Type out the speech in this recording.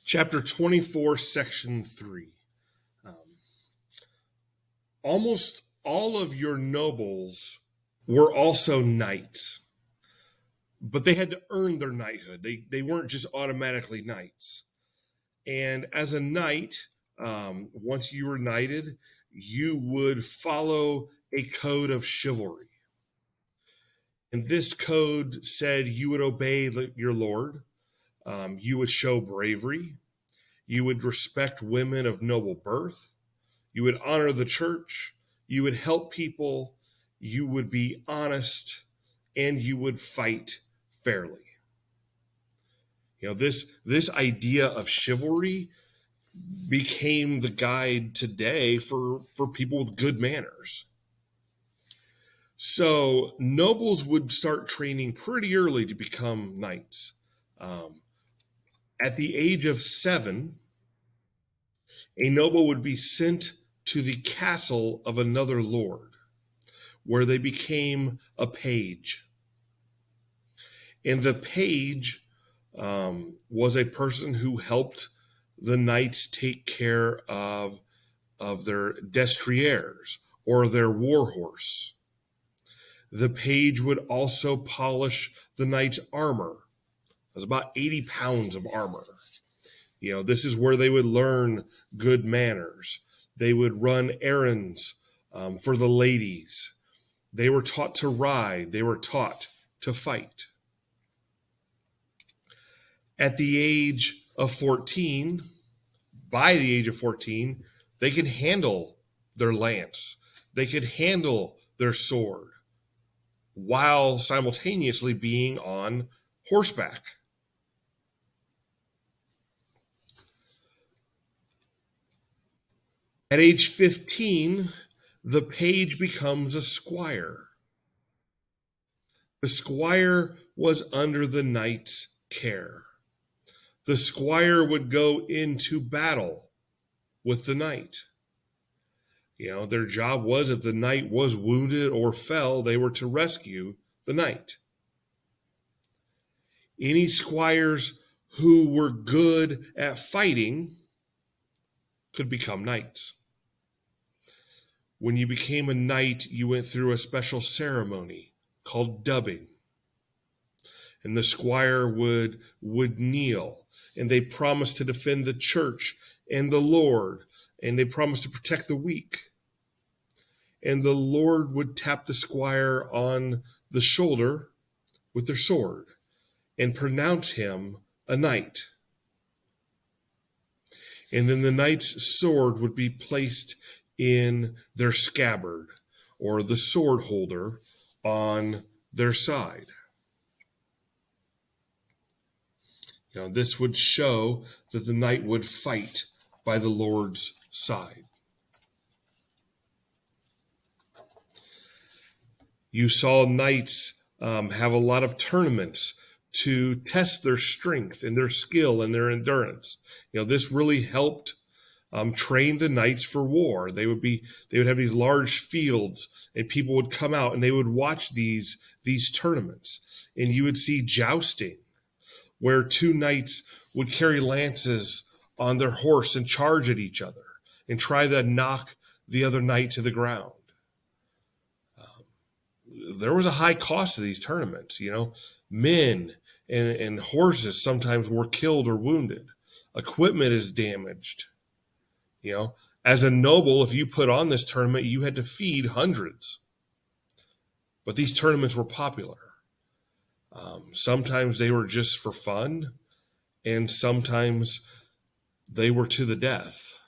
Chapter 24, Section 3. Um, Almost all of your nobles were also knights, but they had to earn their knighthood. They weren't just automatically knights. And as a knight, once you were knighted, you would follow a code of chivalry. And this code said you would obey your lord, you would show bravery, you would respect women of noble birth, you would honor the church, you would help people, you would be honest, and you would fight fairly. This idea of chivalry became the guide today for people with good manners. So nobles would start training pretty early to become knights. At the age of 7, a noble would be sent to the castle of another lord, where they became a page. And the page was a person who helped the knights take care of their destriers or their war horse. The page would also polish the knight's armor. It was about 80 pounds of armor. This is where they would learn good manners. They would run errands for the ladies. They were taught to ride. They were taught to fight. At the age of 14, by the age of 14, they could handle their lance. They could handle their sword while simultaneously being on horseback. At age 15, the page becomes a squire. The squire was under the knight's care. The squire would go into battle with the knight. Their job was, if the knight was wounded or fell, they were to rescue the knight. Any squires who were good at fighting could become knights. When you became a knight, you went through a special ceremony called dubbing. And the squire would kneel, and they promised to defend the church and the Lord, and they promised to protect the weak. And the Lord would tap the squire on the shoulder with their sword and pronounce him a knight. And then the knight's sword would be placed in their scabbard or the sword holder on their side. This would show that the knight would fight by the Lord's side. You saw knights have a lot of tournaments to test their strength and their skill and their endurance. This really helped train the knights for war. They would have these large fields, and people would come out and they would watch these tournaments, and you would see jousting, where two knights would carry lances on their horse and charge at each other and try to knock the other knight to the ground. There was a high cost to these tournaments. Men and horses sometimes were killed or wounded. Equipment is damaged. As a noble, if you put on this tournament, you had to feed hundreds. But these tournaments were popular. Sometimes they were just for fun, and sometimes they were to the death.